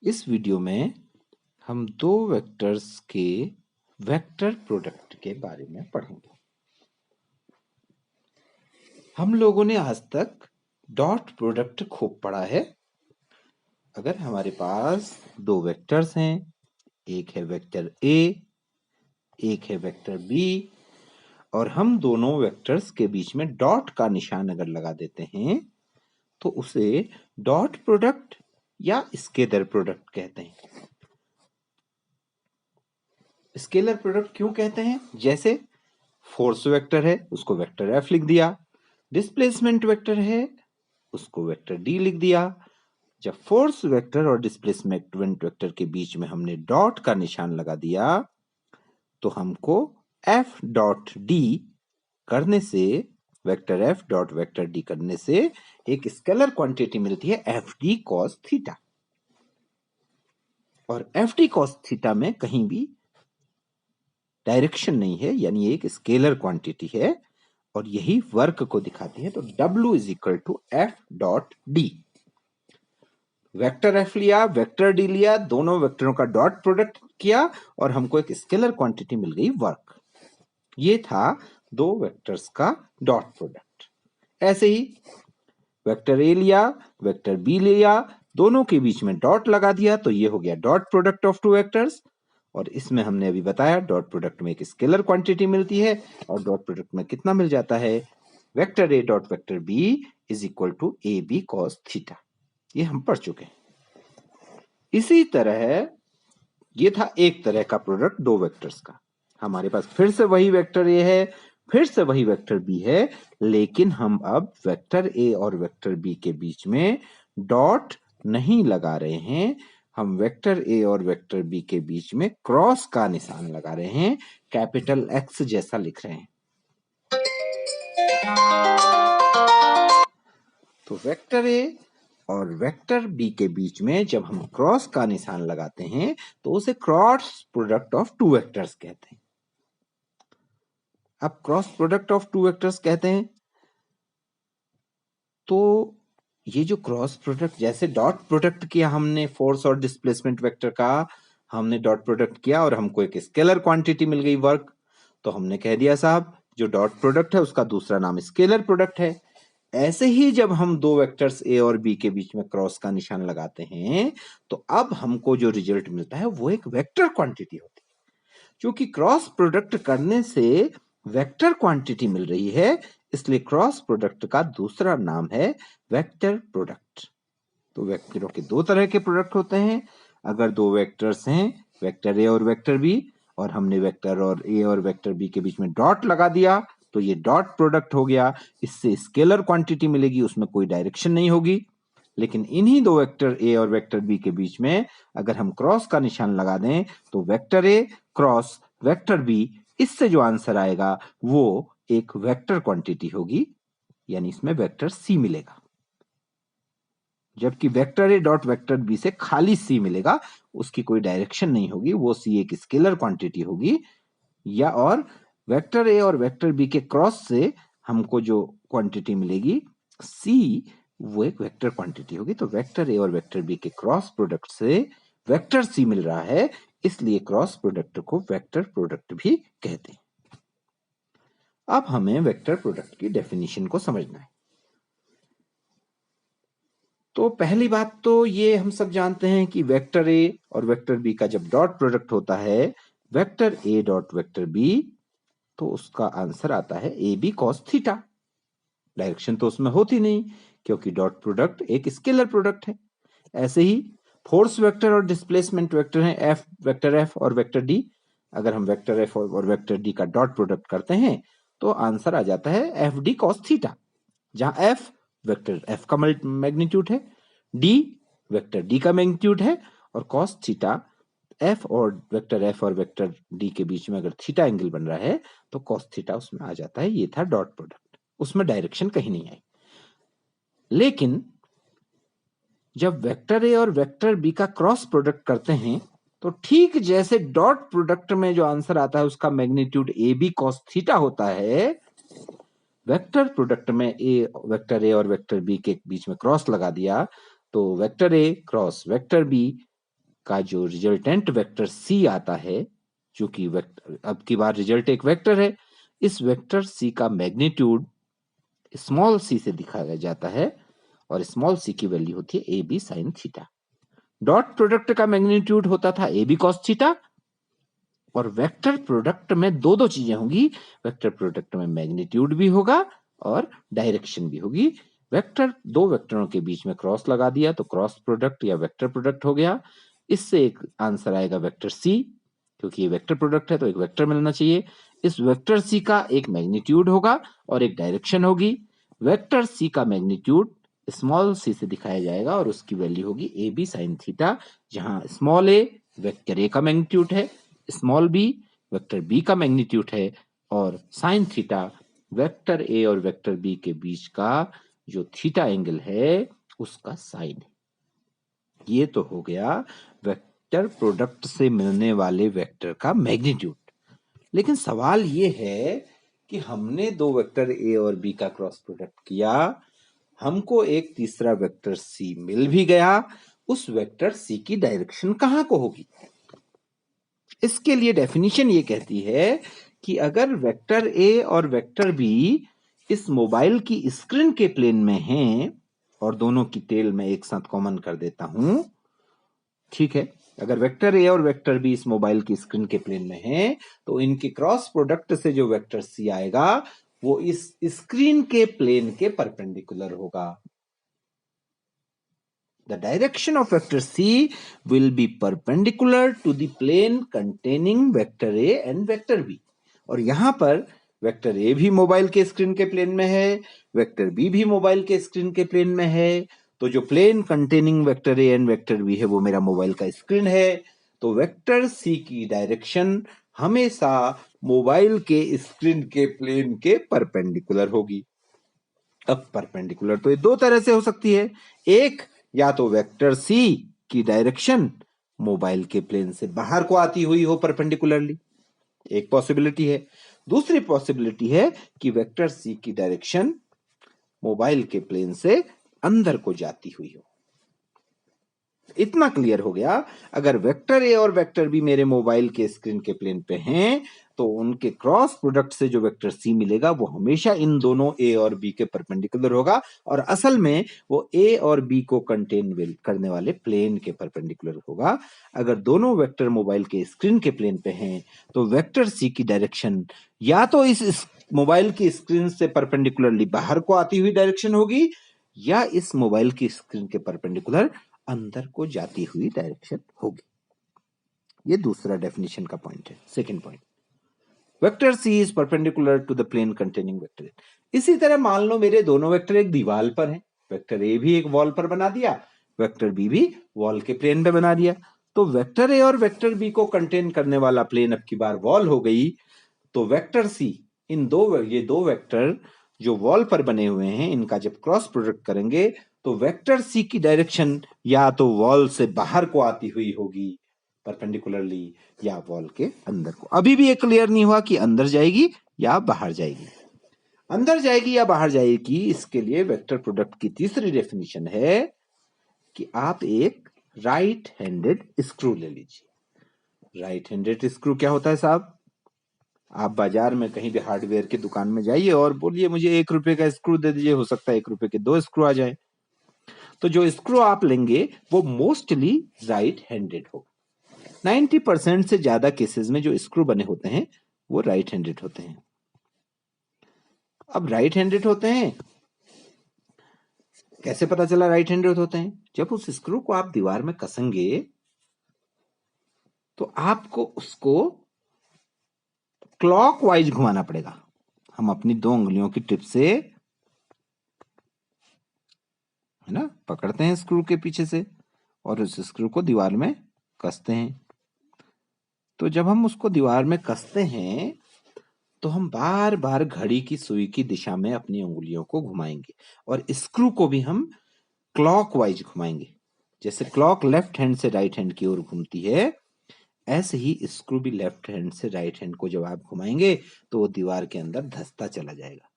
इस वीडियो में हम दो वेक्टर्स के वेक्टर प्रोडक्ट के बारे में पढ़ेंगे। हम लोगों ने आज तक डॉट प्रोडक्ट खूब पढ़ा है। अगर हमारे पास दो वेक्टर्स हैं, एक है वेक्टर ए, एक है वेक्टर बी, और हम दोनों वेक्टर्स के बीच में डॉट का निशान अगर लगा देते हैं तो उसे डॉट प्रोडक्ट या स्केलर प्रोडक्ट कहते हैं। स्केलर प्रोडक्ट क्यों कहते हैं? जैसे फोर्स वेक्टर है, उसको वेक्टर एफ लिख दिया। डिस्प्लेसमेंट वेक्टर है, उसको वेक्टर डी लिख दिया। जब फोर्स वेक्टर और डिस्प्लेसमेंट वेक्टर के बीच में हमने डॉट का निशान लगा दिया तो हमको एफ डॉट डी करने से, vector F dot vector D करने से एक स्केलर क्वांटिटी मिलती है एफ डी कॉस थीटा। और एफ डी कॉस थीटा में कहीं भी डायरेक्शन नहीं है, यानी एक स्केलर क्वांटिटी है और यही वर्क को दिखाती है। तो W is equal to F dot D. Vector F लिया, वेक्टर डी लिया, दोनों वेक्टरों का डॉट प्रोडक्ट किया और हमको एक स्केलर क्वांटिटी मिल गई वर्क। ये था दो वेक्टर्स का डॉट प्रोडक्ट। ऐसे ही वेक्टर ए लिया, वेक्टर बी लिया, दोनों के बीच में डॉट लगा दिया तो ये हो गया dot product of two vectors. और इसमें हमने अभी बताया डॉट प्रोडक्ट में एक स्केलर क्वांटिटी मिलती है और डॉट प्रोडक्ट में कितना मिल जाता है, vector A dot vector B is equal to A B cos theta. ये हम पढ़ चुके हैं। इसी तरह ये था एक तरह का प्रोडक्ट दो वेक्टर्स का। हमारे पास फिर से वही वेक्टर ए है, फिर से वही वेक्टर बी है, लेकिन हम अब वेक्टर ए और वेक्टर बी के बीच में डॉट नहीं लगा रहे हैं। हम वेक्टर ए और वेक्टर बी के बीच में क्रॉस का निशान लगा रहे हैं, कैपिटल एक्स जैसा लिख रहे हैं। तो वेक्टर ए और वेक्टर बी के बीच में जब हम क्रॉस का निशान लगाते हैं तो उसे cross product of two vectors कहते हैं। अब cross product of two vectors कहते हैं तो ये जो क्रॉस प्रोडक्ट, जैसे डॉट प्रोडक्ट किया हमने फोर्स और डिस्प्लेसमेंट वेक्टर का, हमने डॉट प्रोडक्ट किया और हमको एक स्केलर क्वांटिटी मिल गई वर्क, तो हमने कह दिया साहब जो डॉट प्रोडक्ट है उसका दूसरा नाम स्केलर प्रोडक्ट है। ऐसे ही जब हम दो वेक्टर्स ए और बी के बीच में क्रॉस का निशान लगाते हैं तो अब हमको जो रिजल्ट मिलता है वो एक वेक्टर क्वांटिटी होती है। क्योंकि क्रॉस प्रोडक्ट करने से वेक्टर क्वांटिटी मिल रही है, इसलिए क्रॉस प्रोडक्ट का दूसरा नाम है वेक्टर प्रोडक्ट। तो वेक्टरों के दो तरह के प्रोडक्ट होते हैं। अगर दो वेक्टर्स हैं, वेक्टर ए और वेक्टर बी, और हमने वेक्टर और ए और वेक्टर बी के बीच में डॉट लगा दिया तो ये डॉट प्रोडक्ट हो गया। इससे स्केलर क्वांटिटी मिलेगी, उसमें कोई डायरेक्शन नहीं होगी। लेकिन इन्हीं दो वेक्टर ए और वेक्टर बी के बीच में अगर हम क्रॉस का निशान लगा दें तो vector A cross vector B, इससे जो आंसर आएगा वो एक वेक्टर क्वांटिटी होगी, यानी इसमें वेक्टर सी मिलेगा। जबकि vector A dot vector B से खाली सी मिलेगा, उसकी कोई डायरेक्शन नहीं होगी, वो सी एक स्केलर क्वांटिटी होगी। या और वेक्टर ए और वेक्टर बी के क्रॉस से हमको जो क्वांटिटी मिलेगी सी, वो एक वेक्टर क्वांटिटी होगी। तो वेक्टर ए और वेक्टर बी के क्रॉस प्रोडक्ट से वेक्टर सी मिल रहा है, इसलिए क्रॉस प्रोडक्ट को वेक्टर प्रोडक्ट भी कहते हैं। अब हमें वेक्टर प्रोडक्ट की डेफिनेशन को समझना है। तो पहली बात तो ये हम सब जानते हैं कि वेक्टर ए और वेक्टर बी का जब डॉट प्रोडक्ट होता है vector A dot vector B, तो उसका आंसर आता है A B cos theta. Direction तो उसमें होती नहीं क्योंकि डॉट प्रोडक्ट एक स्केलर प्रोडक्ट है। ऐसे ही फोर्स वेक्टर और डिस्प्लेसमेंट वेक्टर हैं, एफ वेक्टर एफ और वेक्टर डी। अगर हम वेक्टर एफ और वेक्टर डी का डॉट प्रोडक्ट करते हैं तो आंसर आ जाता है एफ डी कॉस थीटा, जहां एफ वेक्टर एफ का मैग्नीट्यूड है, डी वेक्टर डी का मैग्नीट्यूड है, और कॉस थीटा एफ और वेक्टर डी के बीच में अगर थीटा एंगल बन रहा है तो कॉस थीटा उसमें आ जाता है। ये था डॉट प्रोडक्ट, उसमें डायरेक्शन कहीं नहीं आई। लेकिन जब वेक्टर ए और वेक्टर बी का क्रॉस प्रोडक्ट करते हैं तो ठीक जैसे डॉट प्रोडक्ट में जो आंसर आता है उसका magnitude A B cos theta होता है, वेक्टर प्रोडक्ट में वेक्टर ए और वेक्टर बी के बीच में क्रॉस लगा दिया तो vector A cross vector B का जो रिजल्टेंट वेक्टर सी आता है, चूंकि वेक्टर अब की बार रिजल्ट एक वेक्टर है, इस वेक्टर सी का मैग्नीट्यूड स्मॉल सी से दिखाया जाता है और स्मॉल सी की वैल्यू होती है A B sine theta. Dot product का मैग्नीट्यूड होता था ए बी कॉस थीटा, और वेक्टर प्रोडक्ट में दो दो चीजें होंगी, वेक्टर प्रोडक्ट में मैग्नीट्यूड भी होगा और डायरेक्शन भी होगी। वेक्टर दो वेक्टरों के बीच में क्रॉस लगा दिया तो क्रॉस प्रोडक्ट या वेक्टर प्रोडक्ट हो गया। इससे एक आंसर आएगा वेक्टर सी, क्योंकि ये वेक्टर प्रोडक्ट है तो एक वेक्टर मिलना चाहिए। इस वेक्टर सी का एक मैग्नीट्यूड होगा और एक डायरेक्शन होगी। वेक्टर सी का मैग्नीट्यूड स्मॉल सी से दिखाया जाएगा और उसकी वैल्यू होगी ए बी साइन थीटा, जहां स्मॉल ए वेक्टर ए का मैग्नीट्यूड है, स्मॉल बी वेक्टर बी का मैग्नीट्यूड है, और साइन थीटा वेक्टर ए और वेक्टर बी के बीच का जो थीटा एंगल है उसका साइन है। ये तो हो गया वेक्टर प्रोडक्ट से मिलने वाले वेक्टर का मैग्नीट्यूड। लेकिन सवाल ये है कि हमने दो वेक्टर ए और बी का क्रॉस प्रोडक्ट किया, हमको एक तीसरा वेक्टर सी मिल भी गया, उस वेक्टर सी की डायरेक्शन कहां को होगी? इसके लिए डेफिनेशन ये कहती है कि अगर वेक्टर ए और वेक्टर बी इस मोबाइल की स्क्रीन के प्लेन में हैं, और दोनों की टेल में एक साथ कॉमन कर देता हूं, ठीक है, अगर वेक्टर ए और वेक्टर बी इस मोबाइल की स्क्रीन के प्लेन में हैं, तो इनके क्रॉस प्रोडक्ट से जो वेक्टर सी आएगा वो इस स्क्रीन के प्लेन के परपेंडिकुलर होगा। The direction of vector C will be perpendicular to the plane containing vector A and vector B. और यहां पर वेक्टर ए भी मोबाइल के स्क्रीन के प्लेन में है, वेक्टर बी भी मोबाइल के स्क्रीन के प्लेन में है, तो जो plane containing vector A and vector B है वो मेरा मोबाइल का स्क्रीन है। तो वेक्टर सी की डायरेक्शन हमेशा मोबाइल के स्क्रीन के प्लेन के परपेंडिकुलर होगी। अब परपेंडिकुलर तो ये दो तरह से हो सकती है, एक या तो वेक्टर सी की डायरेक्शन मोबाइल के प्लेन से बाहर को आती हुई हो परपेंडिकुलरली, एक पॉसिबिलिटी है। दूसरी पॉसिबिलिटी है कि वेक्टर सी की डायरेक्शन मोबाइल के प्लेन से अंदर को जाती हुई हो। इतना क्लियर हो गया, अगर वेक्टर ए और वेक्टर बी मेरे मोबाइल के स्क्रीन के प्लेन पे हैं, तो उनके क्रॉस प्रोडक्ट से जो वेक्टर सी मिलेगा वो हमेशा इन दोनों ए और बी के परपेंडिकुलर होगा, और असल में वो ए और बी को कंटेन करने वाले प्लेन के परपेंडिकुलर होगा। अगर दोनों वेक्टर मोबाइल के स्क्रीन के प्लेन पे हैं, तो वेक्टर सी की डायरेक्शन या तो इस मोबाइल की स्क्रीन से परपेंडिकुलरली बाहर को आती हुई डायरेक्शन होगी, या इस मोबाइल की स्क्रीन के परपेंडिकुलर अंदर को जाती हुई डायरेक्शन होगी। ये दूसरा डेफिनेशन का पॉइंट है। Second point, vector C is perpendicular to the plane containing vector. इसी तरह मान लो मेरे दोनों वेक्टर एक दीवार पर हैं, वेक्टर ए भी एक वॉल पर बना दिया, वेक्टर बी भी वॉल के प्लेन पे बना दिया, तो वेक्टर ए और वेक्टर बी को कंटेन करने वाला प्लेन अब की बार वॉल हो गई। तो वेक्टर सी इन ये दो वेक्टर जो वॉल पर बने हुए हैं, इनका जब क्रॉस प्रोडक्ट करेंगे तो वेक्टर सी की डायरेक्शन या तो वॉल से बाहर को आती हुई होगी परपेंडिकुलरली, या वॉल के अंदर को। अभी भी ये क्लियर नहीं हुआ कि अंदर जाएगी या बाहर जाएगी। अंदर जाएगी या बाहर जाएगी, इसके लिए वेक्टर प्रोडक्ट की तीसरी डेफिनेशन है कि आप एक राइट हैंडेड स्क्रू ले लीजिए। राइट हैंडेड स्क्रू क्या होता है साहब? आप बाजार में कहीं भी हार्डवेयर की दुकान में जाइए और बोलिए मुझे 1 रुपए का स्क्रू दे दीजिए, हो सकता है 1 रुपए के 2 स्क्रू आ जाए। तो जो स्क्रू आप लेंगे वो मोस्टली राइट हैंडेड होगा। 90% से ज्यादा केसेस में जो स्क्रू बने होते हैं वो राइट हैंडेड होते हैं। अब राइट हैंडेड होते हैं, कैसे पता चला राइट हैंडेड होते हैं? जब उस स्क्रू को आप दीवार में कसेंगे तो आपको उसको क्लॉकवाइज घुमाना पड़ेगा। हम अपनी 2 उंगलियों की टिप से, है ना, पकड़ते हैं स्क्रू के पीछे से और उस स्क्रू को दीवार में कसते हैं। तो जब हम उसको दीवार में कसते हैं तो हम बार बार घड़ी की सुई की दिशा में अपनी उंगलियों को घुमाएंगे, और स्क्रू को भी हम क्लॉकवाइज घुमाएंगे। जैसे क्लॉक लेफ्ट हैंड से राइट हैंड की ओर घूमती है, ऐसे ही स्क्रू भी लेफ्ट हैंड से राइट हैंड को जब आप घुमाएंगे तो वो दीवार के अंदर धंसता चला जाएगा।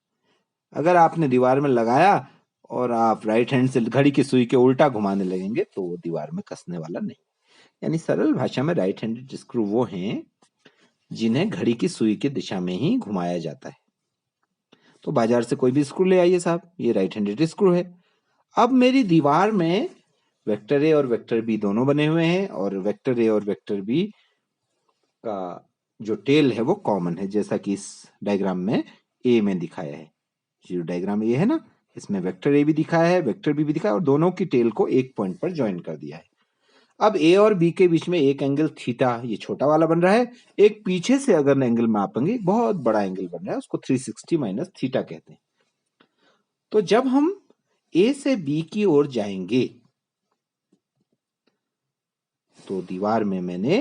अगर आपने दीवार में लगाया और आप राइट हैंड से घड़ी की सुई के उल्टा घुमाने लगेंगे तो वो दीवार में कसने वाला नहीं। यानी सरल भाषा में राइट हैंडेड स्क्रू वो हैं जिन्हें घड़ी की सुई की दिशा में ही घुमाया जाता है। तो बाजार से कोई भी स्क्रू ले आइए साहब, ये राइट हैंडेड स्क्रू है। अब मेरी दीवार में वेक्टर ए और वेक्टर बी दोनों बने हुए हैं और वेक्टर ए और वेक्टर बी का जो टेल है वो कॉमन है, जैसा कि इस डायग्राम में ए में दिखाया है। जो डायग्राम ए है ना, इसमें वेक्टर ए भी दिखाया है, वेक्टर बी भी दिखाया है और दोनों की टेल को एक पॉइंट पर ज्वाइन कर दिया है। अब ए और बी के बीच में एक एंगल थीटा, ये छोटा वाला बन रहा है। एक पीछे से अगर एंगल मापेंगे, बहुत बड़ा एंगल बन रहा है, उसको 360 माइनस थीटा कहते हैं। तो जब हम ए से बी की ओर जाएंगे तो दीवार में मैंने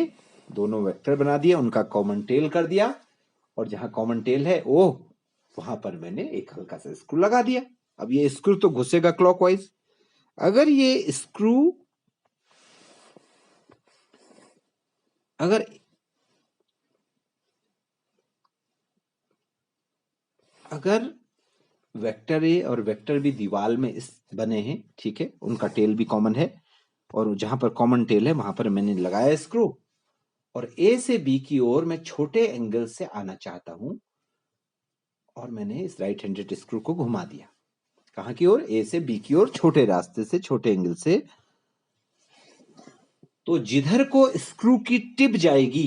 दोनों वेक्टर बना दिए, उनका कॉमन टेल कर दिया और जहां कॉमन टेल है ओ वहां पर मैंने एक हल्का सा स्क्रू लगा दिया। अब ये स्क्रू तो घुसेगा क्लॉकवाइज। अगर ये स्क्रू अगर वेक्टर ए और वेक्टर बी दीवार में इस बने हैं, ठीक है, उनका टेल भी कॉमन है और जहां पर कॉमन टेल है वहां पर मैंने लगाया स्क्रू और ए से बी की ओर मैं छोटे एंगल से आना चाहता हूं और मैंने इस राइट हैंडेड स्क्रू को घुमा दिया। कहां की ओर? ए से बी की ओर, छोटे रास्ते से, छोटे एंगल से। तो जिधर को स्क्रू की टिप जाएगी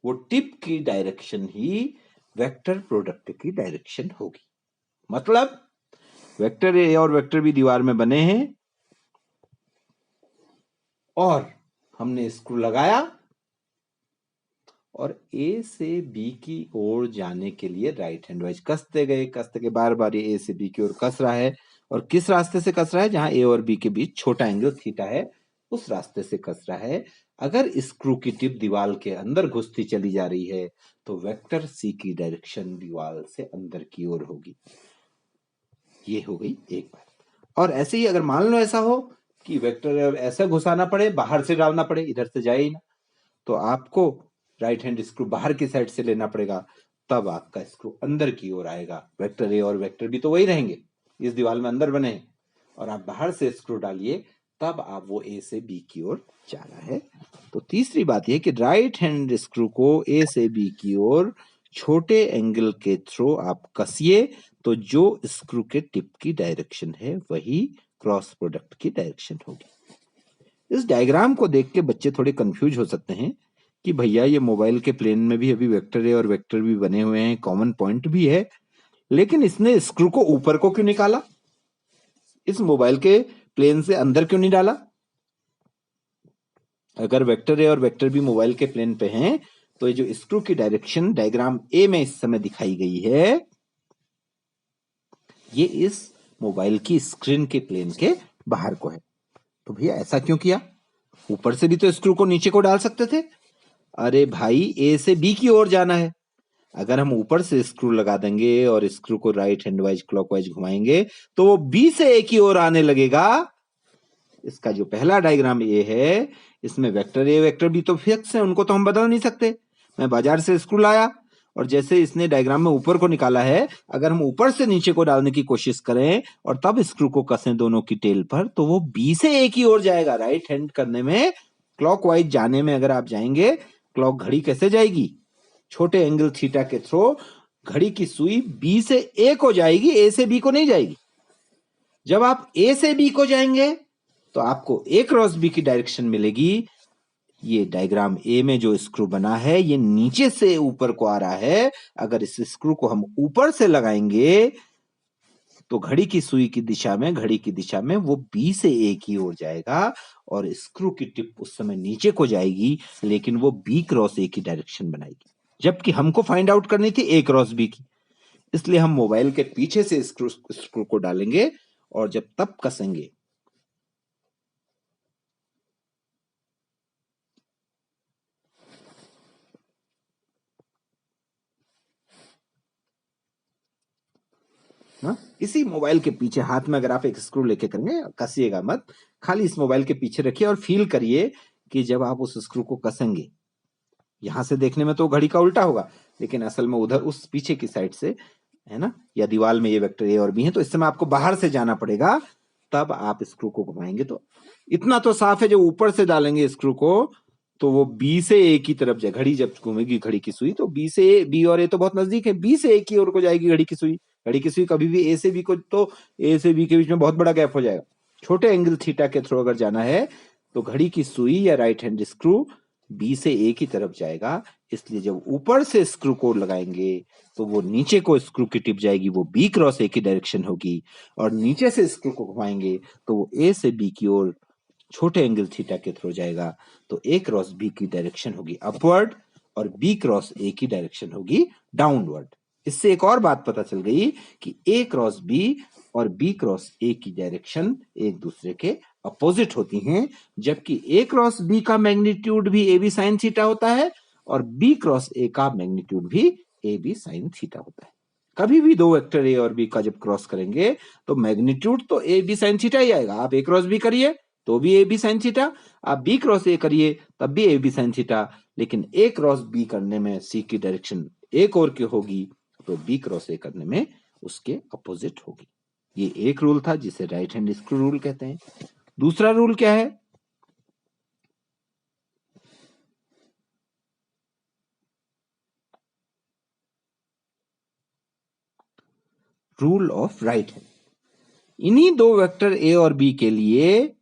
वो टिप की डायरेक्शन ही वेक्टर प्रोडक्ट की डायरेक्शन होगी। मतलब वेक्टर ए और वेक्टर बी दीवार में बने हैं और हमने स्क्रू लगाया और ए से बी की ओर जाने के लिए राइट हैंड वाइज कसते गए, कसते गए, बार बार ये ए से बी की ओर कस रहा है और किस रास्ते से कस रहा है? जहां ए और बी के बीच छोटा एंगल थीटा है उस रास्ते से कस रहा है। अगर स्क्रू की टिप दीवार के अंदर घुसती चली जा रही है तो वेक्टर सी की डायरेक्शन दीवार से अंदर की ओर होगी। ये हो गई एक बात। और ऐसे ही अगर मान लो ऐसा हो कि वेक्टर ऐसा घुसाना पड़े, बाहर से डालना पड़े, इधर से जाए ही ना, तो आपको राइट हैंड स्क्रू बाहर की साइड से लेना पड़ेगा, तब आपका स्क्रू अंदर की ओर आएगा। वेक्टर ए और वेक्टर बी तो वही रहेंगे, इस दीवार में अंदर बने हैं और आप बाहर से स्क्रू डालिए तब आप वो ए से बी की ओर जाना है। तो तीसरी बात यह कि राइट हैंड स्क्रू को ए से बी की ओर छोटे एंगल के थ्रू आप कसिए तो जो स्क्रू के टिप की डायरेक्शन है वही क्रॉस प्रोडक्ट की डायरेक्शन होगी। इस डायग्राम को देख के बच्चे थोड़े कंफ्यूज हो सकते हैं कि भैया ये मोबाइल के प्लेन में भी अभी वेक्टर ए और वेक्टर बी बने हुए हैं, कॉमन पॉइंट भी है, लेकिन इसने स्क्रू को ऊपर को क्यों निकाला? इस मोबाइल के प्लेन से अंदर क्यों नहीं डाला? अगर वेक्टर ए और वेक्टर बी मोबाइल के प्लेन पे हैं तो ये जो स्क्रू की डायरेक्शन डायग्राम ए में इस समय दिखाई गई है ये इस मोबाइल की स्क्रीन के प्लेन के बाहर को है। तो भैया ऐसा क्यों किया? ऊपर से भी तो स्क्रू को नीचे को डाल सकते थे। अरे भाई, ए से बी की ओर जाना है, अगर हम ऊपर से स्क्रू लगा देंगे और स्क्रू को राइट हैंड वाइज क्लॉकवाइज घुमाएंगे तो वो बी से ए की ओर आने लगेगा। इसका जो पहला डायग्राम ए है इसमें वेक्टर ए वेक्टर बी तो फिक्स है, उनको तो हम बदल नहीं सकते। मैं बाजार से स्क्रू लाया और जैसे इसने डायग्राम में ऊपर को निकाला है, अगर हम ऊपर से नीचे को डालने की कोशिश करें और तब स्क्रू को कसें दोनों की टेल पर तो वो बी से ए की ओर जाएगा। राइट हैंड करने में, क्लॉकवाइज जाने में अगर आप जाएंगे, क्लॉक घड़ी कैसे जाएगी? छोटे एंगल थीटा के थ्रू घड़ी की सुई बी से ए को जाएगी, ए से बी को नहीं जाएगी। जब आप ए से बी को जाएंगे तो आपको ए क्रॉस बी की डायरेक्शन मिलेगी। ये डायग्राम ए में जो स्क्रू बना है ये नीचे से ऊपर को आ रहा है। अगर इस स्क्रू को हम ऊपर से लगाएंगे तो घड़ी की सुई की दिशा में, घड़ी की दिशा में वो बी से ए की ओर जाएगा और स्क्रू की टिप उस समय नीचे को जाएगी, लेकिन वो बी क्रॉस ए की डायरेक्शन बनाएगी, जबकि हमको फाइंड आउट करनी थी ए क्रॉस बी की। इसलिए हम मोबाइल के पीछे से स्क्रू को डालेंगे और जब तब कसेंगे ना, इसी मोबाइल के पीछे हाथ में अगर आप एक स्क्रू लेके करेंगे, कसिएगा मत, खाली इस मोबाइल के पीछे रखिए और फील करिए कि जब आप उस स्क्रू को कसेंगे, यहां से देखने में तो घड़ी का उल्टा होगा लेकिन असल में उधर उस पीछे की साइड से है ना, या दीवार में ये वेक्टर ए और बी है, तो इस समय आपको बाहर से जाना पड़ेगा तब आप स्क्रू को घुमाएंगे तो इतना तो साफ है, जब ऊपर से डालेंगे स्क्रू को तो वो बी से ए की तरफ जाए। घड़ी जब घूमेगी घड़ी की सुई तो बी से ए, बी और ए तो बहुत नजदीक है, बी से ए की ओर को जाएगी घड़ी की सुई। घड़ी की सुई कभी भी ए से बी को, तो ए से बी के बीच में बहुत बड़ा गैप हो जाएगा। छोटे एंगल थीटा के थ्रू अगर जाना है तो घड़ी की सुई या राइट हैंड स्क्रू बी से ए की तरफ जाएगा। इसलिए जब ऊपर से स्क्रू को लगाएंगे तो वो नीचे को स्क्रू की टिप जाएगी, वो बी क्रॉस ए की डायरेक्शन होगी। और नीचे से स्क्रू को घुमाएंगे तो वो ए से बी की ओर छोटे एंगल थीटा के थ्रू जाएगा। तो ए क्रॉस बी की डायरेक्शन होगी अपवर्ड और बी क्रॉस ए की डायरेक्शन होगी डाउनवर्ड। इससे एक और बात पता चल गई कि ए क्रॉस बी और बी क्रॉस ए की डायरेक्शन एक दूसरे के अपोजिट होती हैं, जबकि ए क्रॉस बी का मैग्नीट्यूड भी ए बी साइन थीटा होता है और बी क्रॉस ए का मैग्नीट्यूड भी ए बी साइन थीटा होता है। कभी भी दो वेक्टर ए और बी का जब क्रॉस करेंगे तो मैग्नीट्यूड तो ए बी साइन थीटा ही आएगा। आप ए क्रॉस बी करिए तो भी ए बी साइन थीटा, आप बी क्रॉस ए करिए तब भी ए बी साइन थीटा। लेकिन ए क्रॉस बी करने में सी की डायरेक्शन एक और की होगी तो बी क्रॉस ए करने में उसके अपोजिट होगी। ये एक रूल था जिसे राइट हैंड स्क्रू रूल कहते हैं। दूसरा रूल क्या है? Rule of right hand. इन्हीं दो वेक्टर ए और बी के लिए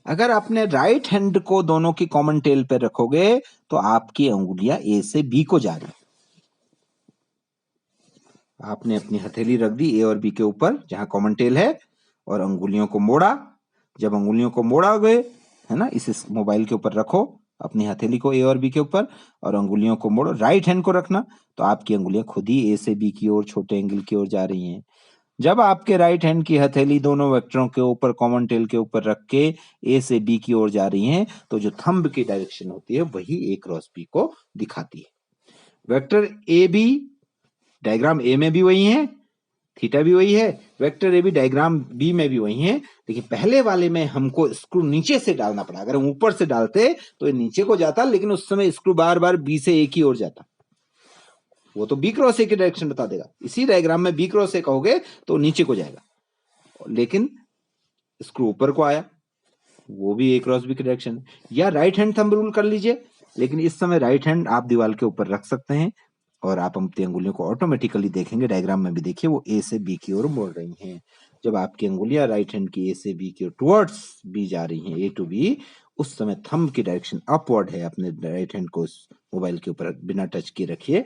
अगर आपने राइट हैंड को दोनों की कॉमन टेल पे रखोगे तो आपकी अंगुलियां ए से बी को जा रही। आपने अपनी हथेली रख दी ए और बी के ऊपर जहां कॉमन टेल है और अंगुलियों को मोड़ा। जब अंगुलियों को मोड़ा गए है ना, इस मोबाइल के ऊपर रखो अपनी हथेली को ए और बी के ऊपर और अंगुलियों को मोड़ो। राइट हैंड को रखना तो आपकी अंगुलियां खुद ही ए से बी की ओर छोटे एंगल की ओर जा रही हैं। जब आपके राइट हैंड की हथेली दोनों वेक्टरों के ऊपर कॉमन टेल के ऊपर रख के ए से बी की ओर जा रही हैं तो जो थंब की डायरेक्शन होती है वही ए क्रॉस बी को दिखाती है। Vector A B diagram A में भी वही है, थीटा भी वही है, vector A B diagram B में भी वही है। लेकिन पहले वाले में हमको स्क्रू नीचे से डालना पड़ा। अगर हम ऊपर से डालते तो ये नीचे को जाता, लेकिन उस समय स्क्रू बार बार बी से ए की ओर जाता। वो तो बी क्रॉस ए की डायरेक्शन बता देगा। इसी डायग्राम में बी क्रॉस ए कहोगे तो नीचे को जाएगा, लेकिन स्क्रू ऊपर को आया, वो भी ए क्रॉस बी की डायरेक्शन है। या राइट हैंड थंब रूल कर लीजिए, लेकिन इस समय राइट हैंड आप दीवार के ऊपर रख सकते हैं और आप अपनी अंगुलियों को ऑटोमेटिकली देखेंगे, डायग्राम में भी देखिए वो ए से बी की ओर मोड़ रही हैं। जब आपकी अंगुलियां राइट हैंड की ए से बी की ओर टुवर्ड्स बी जा रही हैं, ए टू बी, उस समय थंब की डायरेक्शन अपवर्ड है। अपने राइट हैंड को मोबाइल के ऊपर बिना टच किए रखिए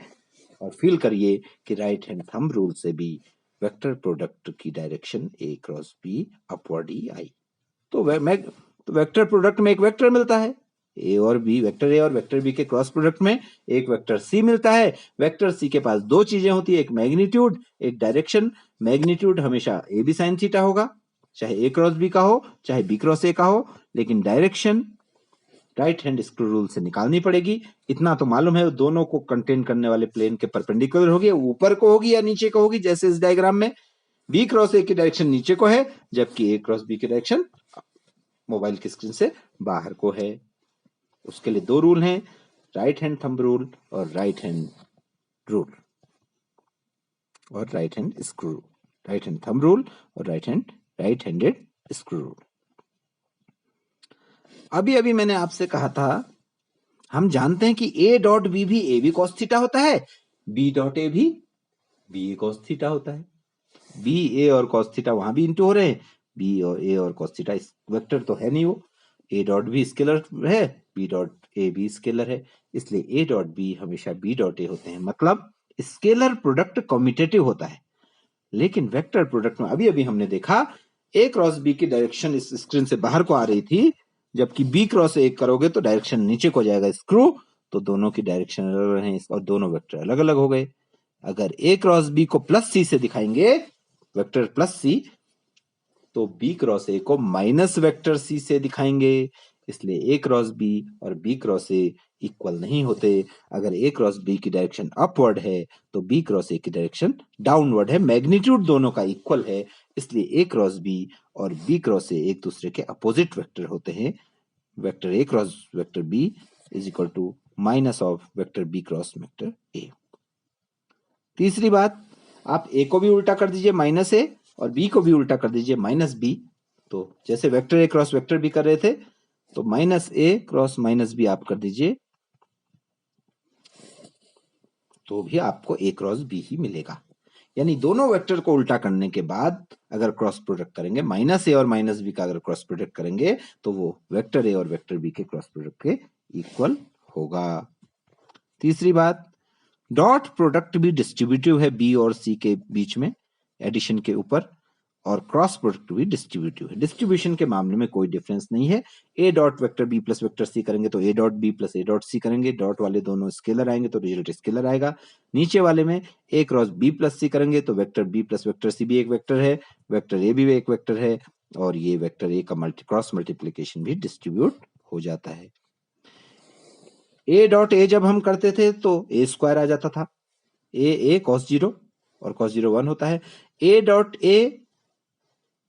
और फील करिए कि राइट हैंड थंब रूल से भी वेक्टर प्रोडक्ट की direction A cross B upward ही आई। तो वेक्टर प्रोडक्ट में एक वेक्टर मिलता है ए और बी, वेक्टर ए और वेक्टर बी के क्रॉस प्रोडक्ट में एक वेक्टर सी मिलता है। वेक्टर सी के पास दो चीजें होती है, एक मैग्नीट्यूड एक डायरेक्शन। मैग्नीट्यूड हमेशा ए बी साइन थीटा होगा, चाहे ए क्रॉस बी का हो चाहे बी क्रॉस ए का हो, लेकिन direction right hand screw rule से निकालनी पड़ेगी। इतना तो मालूम है दोनों को कंटेन करने वाले प्लेन के परपेंडिकुलर होगी, ऊपर को होगी या नीचे को होगी। जैसे इस डायग्राम में बी क्रॉस ए की डायरेक्शन नीचे को है, जबकि ए क्रॉस बी की डायरेक्शन मोबाइल की स्क्रीन से बाहर को है। उसके लिए दो रूल हैं, राइट हैंड थंब रूल और राइट हैंड रूल और right hand screw rule. Right hand thumb rule और राइट हैंडेड स्क्रू रूल। अभी अभी मैंने आपसे कहा था, हम जानते हैं कि ए डॉट बी भी ए बी कॉस थीटा होता है, बी डॉट ए भी बी ए कॉस थीटा होता है। बी ए और कॉस थीटा वहां भी इंटू हो रहे हैं, बी और ए और कॉस थीटा वेक्टर तो है नहीं, वो ए डॉट बी स्केलर है, बी डॉट ए भी स्केलर है, इसलिए ए डॉट बी हमेशा बी डॉट ए होते हैं। मतलब स्केलर प्रोडक्ट कम्यूटेटिव होता है। लेकिन वेक्टर प्रोडक्ट में अभी अभी हमने देखा ए क्रॉस बी की डायरेक्शन इस स्क्रीन से बाहर को आ रही थी, जबकि बी क्रॉस ए करोगे तो डायरेक्शन नीचे को जाएगा स्क्रू, तो दोनों की डायरेक्शन अलग रहे और दोनों वेक्टर अलग अलग हो गए। अगर ए क्रॉस बी को प्लस सी से दिखाएंगे, वेक्टर प्लस सी, तो बी क्रॉस ए को माइनस वेक्टर सी से दिखाएंगे। इसलिए ए क्रॉस बी और बी क्रॉस ए इक्वल नहीं होते। अगर ए क्रॉस बी की डायरेक्शन अपवर्ड है तो बी क्रॉस ए की डायरेक्शन डाउनवर्ड है। मैग्नीट्यूड दोनों का इक्वल है, इसलिए ए क्रॉस बी और बी क्रॉस ए एक दूसरे के अपोजिट वेक्टर होते हैं। Vector A cross vector B is equal to minus of vector B cross vector A. तीसरी बात, आप ए को भी उल्टा कर दीजिए माइनस ए और बी को भी उल्टा कर दीजिए माइनस बी, तो जैसे vector A cross vector B कर रहे थे, तो minus A cross minus B आप कर दीजिए, तो भी आपको ए क्रॉस बी ही मिलेगा। यानी दोनों वेक्टर को उल्टा करने के बाद अगर क्रॉस प्रोडक्ट करेंगे, माइनस ए और माइनस बी का अगर क्रॉस प्रोडक्ट करेंगे, तो वो वेक्टर ए और वेक्टर बी के क्रॉस प्रोडक्ट के इक्वल होगा। तीसरी बात, डॉट प्रोडक्ट भी डिस्ट्रीब्यूटिव है बी और सी के बीच में एडिशन के ऊपर, और क्रॉस प्रोडक्ट भी डिस्ट्रीब्यूटिव है। डिस्ट्रीब्यूशन के मामले में कोई डिफरेंस नहीं है। A dot vector B plus vector C करेंगे तो A dot B plus A dot C करेंगे, डॉट वाले दोनों स्केलर आएंगे तो रिजल्ट स्केलर आएगा। नीचे वाले में A cross B plus C करेंगे तो vector B plus vector C भी एक वेक्टर है, वेक्टर ए भी एक वेक्टर है, और ये वेक्टर ए का क्रॉस मल्टीप्लीकेशन भी डिस्ट्रीब्यूट हो जाता है। ए डॉट ए जब हम करते थे तो ए स्क्वायर आ जाता था, ए कॉस जीरो, और कॉस जीरो 1 होता है। ए डॉट ए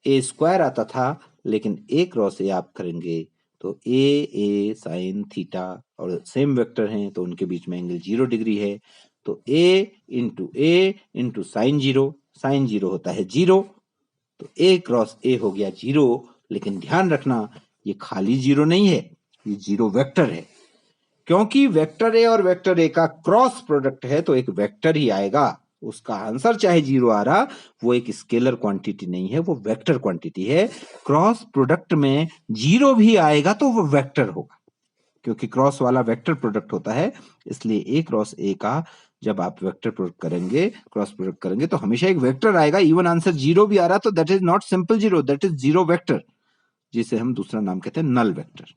स्क्वायर आता था, लेकिन ए क्रॉस ए आप करेंगे तो ए साइन थीटा, और सेम वेक्टर हैं तो उनके बीच में एंगल 0 डिग्री है, तो ए इंटू साइन जीरो होता है 0, तो ए क्रॉस ए हो गया 0। लेकिन ध्यान रखना, ये खाली 0 नहीं है, ये 0 वेक्टर है, क्योंकि वेक्टर ए और वेक्टर ए का क्रॉस प्रोडक्ट है तो एक वेक्टर ही आएगा। उसका आंसर चाहे 0 आ रहा, वो एक स्केलर क्वांटिटी नहीं है, वो वेक्टर क्वांटिटी है। क्रॉस प्रोडक्ट में 0 भी आएगा तो वो वेक्टर होगा, क्योंकि क्रॉस वाला वेक्टर प्रोडक्ट होता है। इसलिए ए क्रॉस ए का जब आप वेक्टर प्रोडक्ट करेंगे, क्रॉस प्रोडक्ट करेंगे, तो हमेशा एक वेक्टर आएगा। इवन आंसर 0 भी आ रहा तो that is not simple 0, that is 0 vector, जिसे हम दूसरा नाम कहते हैं नल वेक्टर।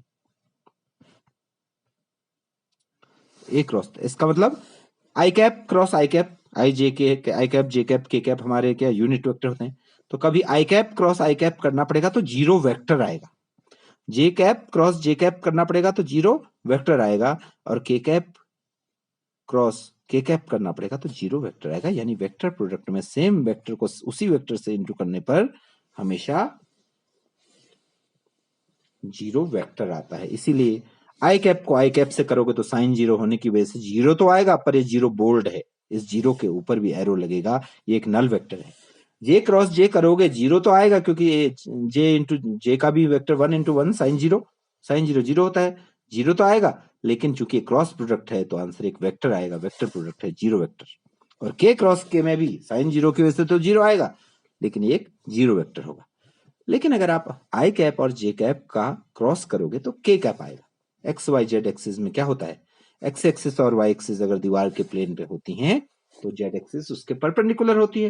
ए क्रॉस, इसका मतलब आई कैप क्रॉस आई कैप, आई जे के, आई कैप जे कैप के कैप हमारे क्या यूनिट वेक्टर होते हैं, तो कभी आई कैप क्रॉस आई कैप करना पड़ेगा तो 0 वेक्टर आएगा। जे कैप क्रॉस जे कैप करना पड़ेगा तो 0 वेक्टर आएगा, और के कैप क्रॉस के कैप करना पड़ेगा तो 0 वेक्टर आएगा। यानी वेक्टर प्रोडक्ट में सेम वेक्टर को उसी वेक्टर से इंटू करने पर हमेशा 0 वेक्टर आता है। इसीलिए आई कैप को आई कैप से करोगे तो साइन 0 होने की वजह से 0 तो आएगा, पर ये 0 बोल्ड है, इस 0 के ऊपर भी एरो लगेगा, ये एक नल वेक्टर है। जे क्रॉस जे करोगे 0 तो आएगा, क्योंकि जे इंटू जे का भी वेक्टर 1 इंटू 1 साइन 0 0 होता है, 0 तो आएगा, लेकिन चूंकि क्रॉस प्रोडक्ट है तो आंसर एक वेक्टर आएगा, वेक्टर प्रोडक्ट है 0 वेक्टर। और के क्रॉस के में भी साइन 0 की वजह से तो 0 आएगा, लेकिन एक 0 वेक्टर होगा। लेकिन अगर आप आई कैप और जे कैप का क्रॉस करोगे तो के कैप आएगा। एक्स वाई जेड एक्सिस में क्या होता है, एक्स एक्सिस और वाई एक्सिस अगर दीवार के प्लेन पे होती हैं तो जेड एक्सिस उसके परपेंडिकुलर होती है।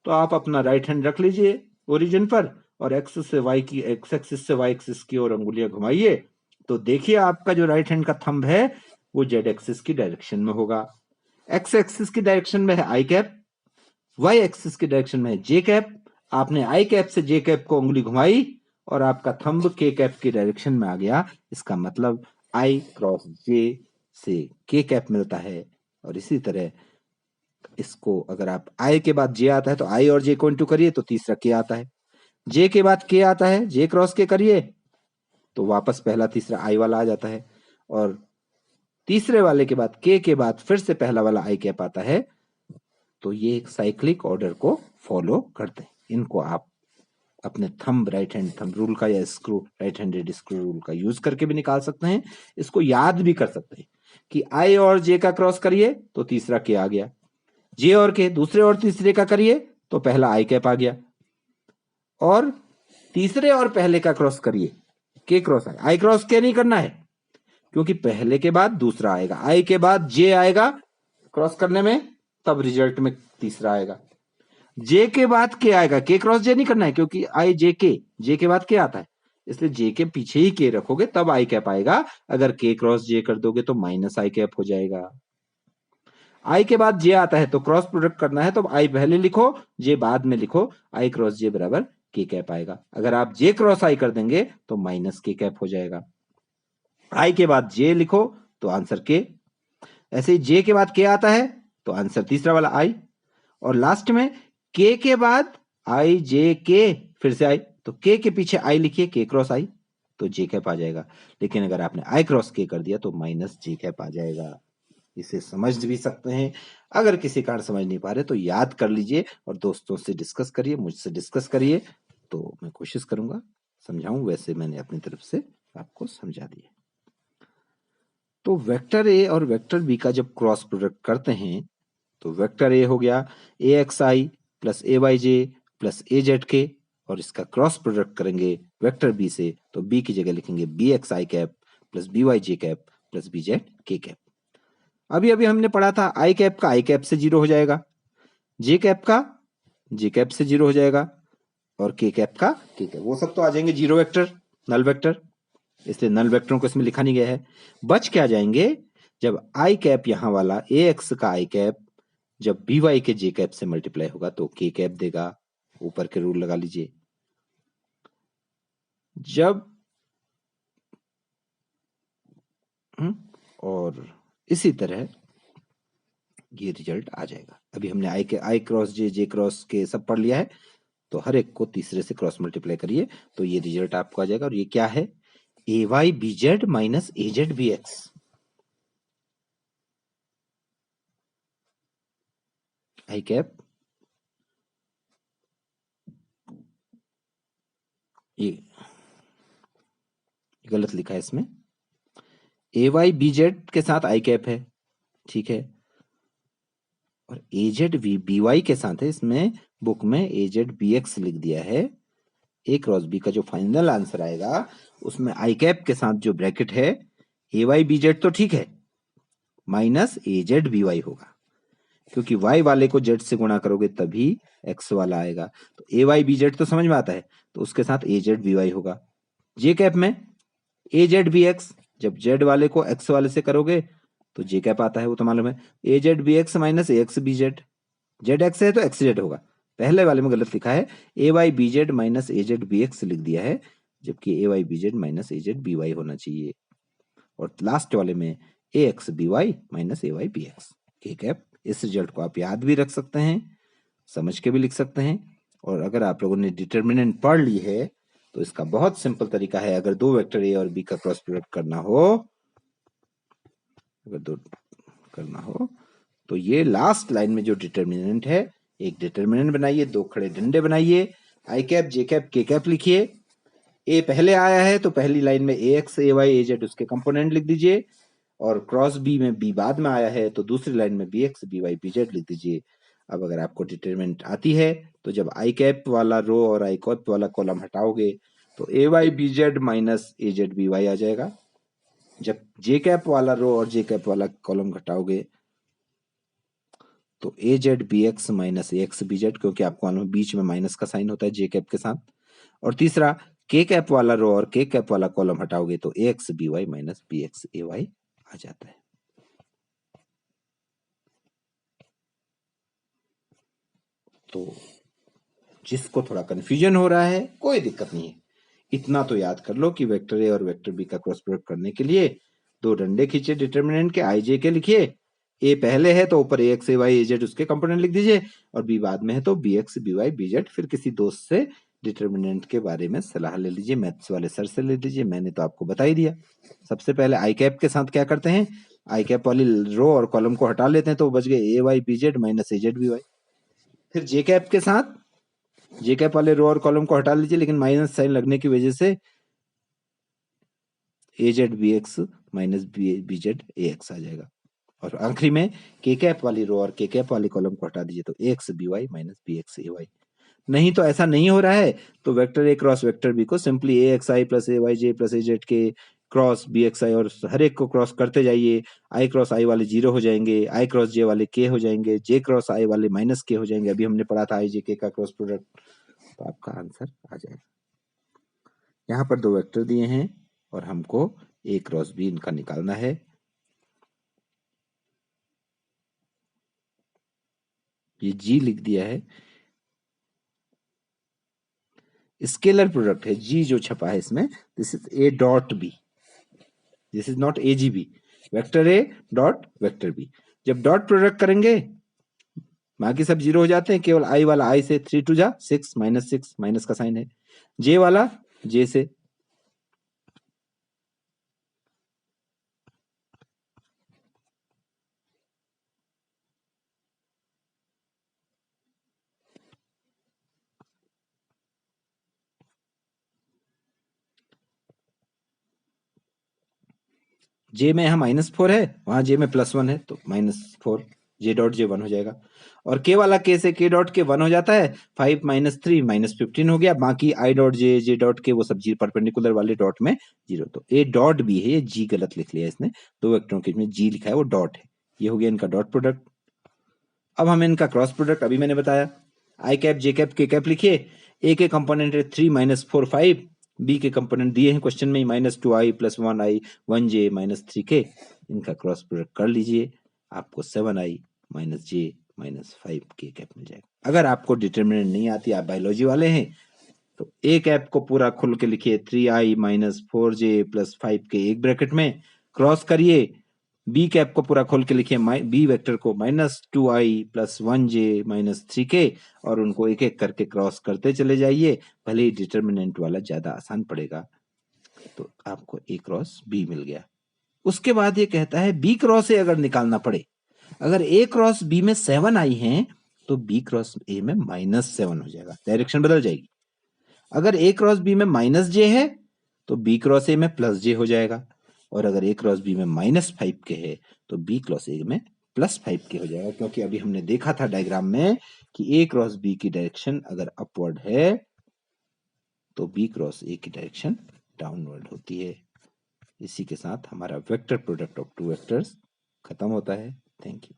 तो आप अपना राइट हैंड रख लीजिए ओरिजिन पर, और एक्स एक्सिस से वाई एक्सिस की ओर अंगुलियां घुमाइए, तो देखिए आपका जो राइट हैंड का थंब है वो जेड एक्सिस की डायरेक्शन में होगा। एक्स एक्सिस की डायरेक्शन में है आई कैप, वाई एक्सिस की डायरेक्शन में है जे कैप। आपने आई कैप से जे कैप को उंगली घुमाई और आपका थंब के कैप की डायरेक्शन में आ गया। इसका मतलब आई क्रॉस जे से के कैप मिलता है। और इसी तरह इसको अगर आप आई के बाद जे आता है तो आई और जे को इंटू करिए तो तीसरा के आता है, जे के बाद के आता है, जे क्रॉस के करिए तो वापस पहला तीसरा आई वाला आ जाता है, और तीसरे वाले के बाद के बाद फिर से पहला वाला आई कैप आता है। तो ये एक साइक्लिक ऑर्डर को फॉलो करते हैं। इनको आप अपने thumb right hand thumb rule का या screw right handed screw rule का यूज करके भी निकाल सकते हैं। इसको याद भी कर सकते हैं कि आई और जे का क्रॉस करिए तो तीसरा के आ गया, जे और के दूसरे और तीसरे का करिए तो पहला आई कैप आ गया, और तीसरे और पहले का क्रॉस करिए के क्रॉस आए। आई क्रॉस के नहीं करना है, क्योंकि पहले के बाद दूसरा आएगा, आई के बाद जे आएगा क्रॉस करने में, तब रिजल्ट में तीसरा आएगा। जे के बाद के आएगा, के क्रॉस जे नहीं करना है, क्योंकि आई जे के बाद के आता है, इसलिए जे के पीछे ही के रखोगे तब आई कैप आएगा। अगर के क्रॉस जे कर दोगे तो माइनस आई कैप हो जाएगा। आई के बाद जे आता है तो क्रॉस प्रोडक्ट करना है तो आई पहले लिखो, जे बाद में लिखो, आई क्रॉस जे बराबर के कैप आएगा। अगर आप जे क्रॉस आई कर देंगे तो माइनस के कैप हो जाएगा। आई के बाद जे लिखो तो आंसर के, ऐसे ही जे के बाद के आता है तो आंसर तीसरा वाला आई, और लास्ट में के बाद आई जे के फिर से आई, तो के पीछे आई लिखिए, के क्रॉस आई तो जे कैप आ जाएगा। लेकिन अगर आपने आई क्रॉस के कर दिया तो माइनस जे कैप आ जाएगा। इसे समझ भी सकते हैं। अगर किसी कारण समझ नहीं पा रहे तो याद कर लीजिए और दोस्तों से डिस्कस करिए, मुझसे डिस्कस करिए। तो मैं कोशिश करूंगा समझाऊं, वैसे मैंने अपनी तरफ से आपको समझा दिया। तो वेक्टर ए और वेक्टर बी का जब क्रॉस प्रोडक्ट करते हैं तो वेक्टर ए हो गया ए X I plus A Y J plus A Z के, और इसका क्रॉस प्रोडक्ट करेंगे वेक्टर बी से तो बी की जगह लिखेंगे बी एक्स आई कैप प्लस बी वाई जे कैप प्लस बी जेड के कैप। अभी अभी हमने पढ़ा था आई कैप का आई कैप से जीरो हो जाएगा, जे कैप का जे कैप से जीरो हो जाएगा, और के कैप का के कैप, वो सब तो आ जाएंगे जीरो वेक्टर, नल वेक्टर, इसलिए नल वेक्टरों को इसमें लिखा नहीं गया है। बच क्या जाएंगे, जब आई कैप यहां वाला ए एक्स का आई कैप जब बी वाई के जे कैप से मल्टीप्लाई होगा तो के कैप देगा, ऊपर के रूल लगा लीजिए। जब और इसी तरह ये रिजल्ट आ जाएगा। अभी हमने आई क्रॉस जे क्रॉस के सब पढ़ लिया है, तो हर एक को तीसरे से क्रॉस मल्टीप्लाई करिए तो ये रिजल्ट आपको आ जाएगा। और ये क्या है, ए वाई बी जेड माइनस ए जेड बी एक्स। आई कैप ये गलत लिखा है इसमें, ए वाई बी जेड के साथ आई कैप है, ठीक है, और ए जेड बी वाई के साथ है, इसमें बुक में ए जेड बी एक्स लिख दिया है। ए क्रॉस बी का जो फाइनल आंसर आएगा उसमें आई कैप के साथ जो ब्रैकेट है ए वाई बी जेड तो ठीक है, माइनस ए जेड बी वाई होगा, क्योंकि y वाले को z से गुणा करोगे तभी x वाला आएगा। तो ए वाई बी जेड तो समझ में आता है, तो उसके साथ ए जेड बी वाई होगा। जे कैप में ए जेड बी एक्स, जब z वाले को x वाले से करोगे तो जे कैप आता है, वो तो मालूम है, A Z B X minus A X B Z, Z X है तो एक्स जेड होगा। पहले वाले में गलत लिखा है, ए वाई बी जेड माइनस ए जेड बी एक्स लिख दिया है, जबकि ए वाई बी जेड माइनस ए जेड बी वाई होना चाहिए। और लास्ट वाले में ए एक्स बी वाई माइनस ए वाई बी एक्स, ठीक है। इस रिजल्ट को आप याद भी रख सकते हैं, समझ के भी लिख सकते हैं। और अगर आप लोगों ने डिटर्मिनेंट पढ़ ली है तो इसका बहुत सिंपल तरीका है, अगर दो वेक्टर ए और बी का क्रॉस प्रोडक्ट करना हो, अगर दो करना हो तो ये लास्ट लाइन में जो डिटर्मिनेंट है, एक डिटर्मिनेंट बनाइए, दो खड़े डंडे बनाइए, आई कैप जे कैप के कैप लिखिए। ए पहले आया है तो पहली लाइन में ए X A Y A Z उसके कंपोनेंट लिख दीजिए, और क्रॉस बी में बी बाद में आया है तो दूसरी लाइन में B X B Y B Z लिख दीजिए। अब अगर आपको डिटरमिनेंट आती है तो जब आई कैप वाला रो और आई कैप वाला कॉलम हटाओगे तो ए वाई बी जेड माइनस ए जेड बी वाई आ जाएगा। जब जे कैप वाला रो और जे कैप वाला कॉलम घटाओगे तो ए Z B X minus A X B Z, क्योंकि आपको मालूम है बीच में माइनस का साइन होता है जे कैप के साथ। और तीसरा के कैप वाला रो और के कैप वाला कॉलम हटाओगे तो A X B Y minus B X A Y आ जाता है। तो जिसको थोड़ा कंफ्यूजन हो रहा है कोई दिक्कत नहीं है, इतना तो याद कर लो कि वेक्टर ए और वेक्टर बी का क्रॉस प्रोडक्ट करने के लिए दो डंडे खींचे डिटर्मिनेंट के, आई जे के लिखिए, ए पहले है तो ऊपर A X A Y A Z उसके कंपोनेंट लिख दीजिए, और बी बाद में है तो B X B Y B Z. फिर किसी दोस्त से डिटर्मिनेंट के बारे में सलाह ले लीजिए, मैथ्स वाले सर से ले लीजिए, मैंने तो आपको बता ही दिया। सबसे पहले आई कैप के साथ क्या करते हैं, आई कैप वाली रो और कॉलम को हटा लेते हैं तो बच गए ए वाई बी जेड माइनस ए जेड बी वाई। फिर जे कैप के साथ जे कैप वाले रो और कॉलम को हटा लीजिए, लेकिन माइनस साइन लगने की वजह से A Z B X minus B Z A X आ जाएगा। और आखिरी में के कैप वाली रो और के कैप वाली कॉलम को हटा दीजिए तो A X B Y minus B X A Y. नहीं तो ऐसा नहीं हो रहा है तो vector A cross vector B को simply A X I plus A Y J plus A Z के क्रॉस बी एक्स आई, और हर एक को क्रॉस करते जाइए, आई क्रॉस आई वाले जीरो हो जाएंगे, आई क्रॉस जे वाले के हो जाएंगे, जे क्रॉस आई वाले माइनस के हो जाएंगे। अभी हमने पढ़ा था आई जे के का क्रॉस प्रोडक्ट, तो आपका आंसर आ जाएगा। यहाँ पर दो वेक्टर दिए हैं और हमको ए क्रॉस बी इनका निकालना है। ये जी लिख दिया है, स्केलर प्रोडक्ट है, जी जो छपा है इसमें, this is A dot B, this is not A G B, vector A dot vector B. जब डॉट प्रोडक्ट करेंगे बाकी सब जीरो हो जाते हैं, केवल आई वाला आई से 3 टू जा 6 माइनस 6 माइनस का साइन है, जे वाला जे से जे में यहाँ -4 है, वहां जे में +1 है, तो -4 जे डॉट जे 1 हो जाएगा। और के वाला केस है, के डॉट के 1 हो जाता है, 5 - 3 -15 हो गया, बाकी आई डॉट जे डॉट के वो सब जी परपेंडिकुलर वाले डॉट में 0। तो ए डॉट बी है, ये जी गलत लिख लिया इसने, दो वेक्टरों के में जी लिखा है वो डॉट है। ये हो गया इनका डॉट प्रोडक्ट। अब हमें इनका क्रॉस प्रोडक्ट, अभी मैंने बताया, आई कैप जे कैप के कैप लिखिए, ए के कंपोनेंट है 3 - 4 5, बी के कंपोनेंट दिए हैं क्वेश्चन में -2i + 1i 1j -3k, इनका क्रॉस प्रोडक्ट कर लीजिए, आपको 7i - j -5k कैप मिल जाएगा। अगर आपको डिटरमिनेंट नहीं आती, आप बायोलॉजी वाले हैं, तो ए कैप को पूरा खुल के लिखिए, 3i - 4j + 5k एक ब्रैकेट में, क्रॉस करिए, बी कैप को पूरा खोल के लिखिए, बी वेक्टर को -2i + 1j -3k, और उनको एक एक करके क्रॉस करते चले जाइए, भले ही डिटरमिनेंट वाला ज्यादा आसान पड़ेगा। तो आपको ए क्रॉस बी मिल गया। उसके बाद ये कहता है बी क्रॉस ए अगर निकालना पड़े, अगर ए क्रॉस बी में 7 आई है, तो बी क्रॉस ए में -7 हो जाएगा, डायरेक्शन बदल जाएगी। अगर ए क्रॉस बी में -j है, तो बी क्रॉस ए में +j हो जाएगा, और अगर ए क्रॉस बी में -5k है, तो बी क्रॉस ए में +5k हो जाएगा, क्योंकि अभी हमने देखा था डायग्राम में कि ए क्रॉस बी की डायरेक्शन अगर अपवर्ड है, तो बी क्रॉस ए की डायरेक्शन डाउनवर्ड होती है। इसी के साथ हमारा vector product of two vectors खत्म होता है। Thank you.